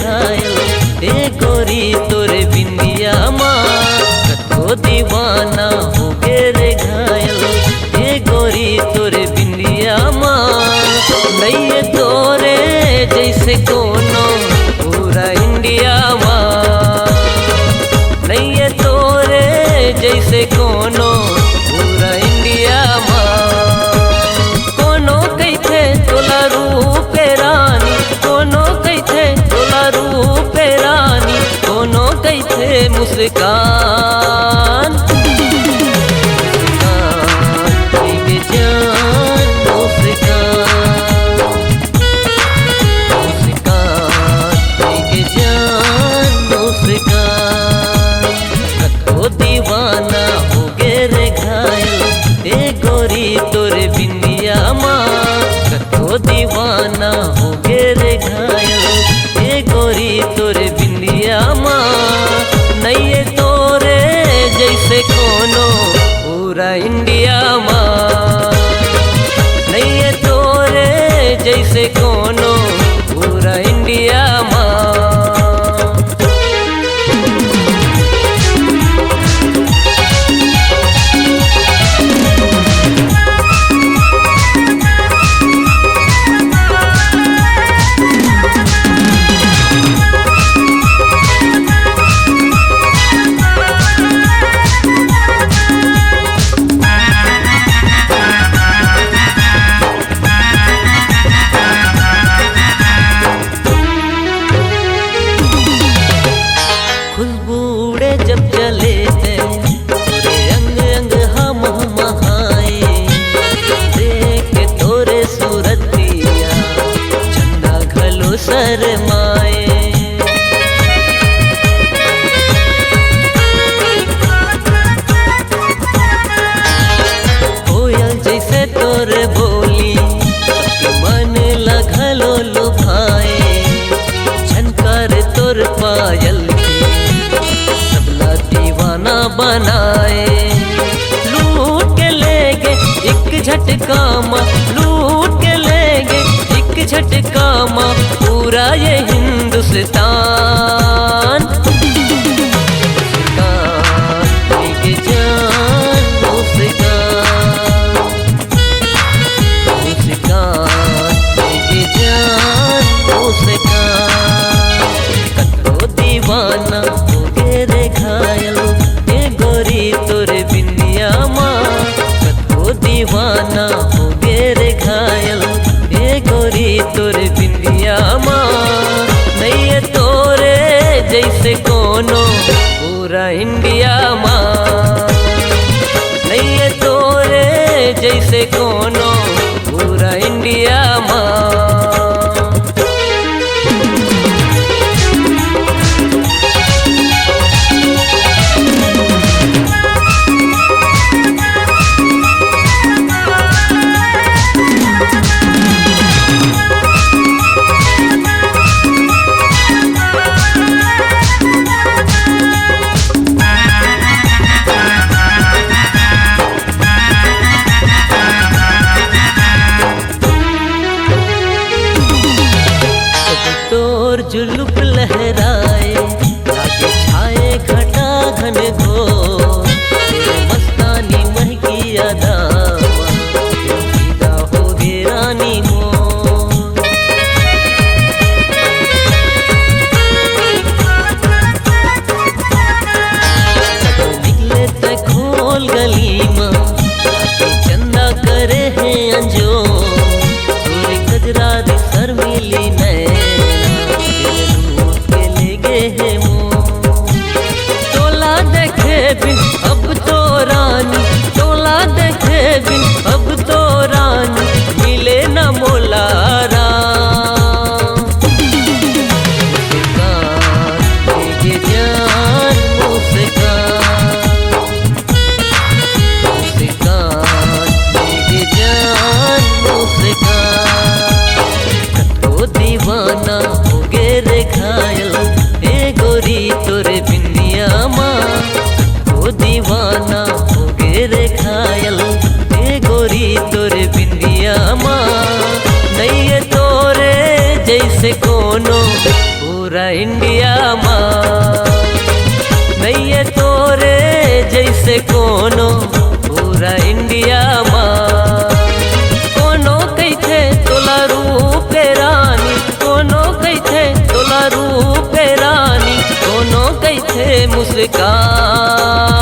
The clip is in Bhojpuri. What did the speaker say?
घायल ए गोरी तोरे बिंदिया माँ कतो दीवाना हो गे रे घायल ए गोरी तोरे बिंदिया माँ नहीं तोरे जैसे कोनो पूरा इंडिया माँ नहीं तोरे जैसे कोनो पूरा इंडिया माँ कोनो कहते तोला रूप रानी कोनो कहते तोला रूप रानी कोनो कहते मुस्कान दीवाना हो गे रे घायल ए गोरी तोरे बिंदिया माँ कतो दीवाना हो गे रे घायल ए गोरी तोरे बिंदिया माँ नहीं तोरे जैसे कोनो पूरा इंडिया माँ नहीं तोरे जैसे कोनो पूरा इंडिया माँ जब चले थे तोरे अंग अंग हम महाए देख तोरे सूरतिया चंदा घलो शरमाए कोयल जैसे तोरे बोली सबके मन लगलो लुभाए झनकार तोर पायल दीवाना बनाए लूट के लेगे एक झटका माँ लूट के लेगे एक झटका माँ पूरा ये हिंदुस्तान दीवाना हो गे रे घायल ए गोरी तोरे बिंदिया माँ कतो दीवाना हो गे रे घायल ए गोरी तोरे बिंदिया माँ नहीं तोरे जैसे कोनो पूरा इंडिया माँ नहीं तोरे जैसे कोनो पूरा इंडिया माँ जुलूफ लहराए लागे छाए घटा घन घोर मस्तानी महकी अदा हो गे रानी मोर निकले ते खोल गली माँ चंदा करे हैं अंजो तोरे गजरारी सर मिली नैना तोला देखे बिन अब तो रानी तोला देखे बिन अब तो रानी मिले न मोलारा दीवाना हो गे रे घायल ए गोरी तोरे बिंदिया माँ ओ दीवाना हो गे रे घायल ए गोरी तोरे बिंदिया माँ नहीं तोरे जैसे कोनो पूरा इंडिया माँ नहीं तोरे जैसे कोनो पूरा इंडिया माँ कोनो कैथे तोला रूप रानी कोनो कैथे तोला रूप रानी कोनो कैथे मुस्कान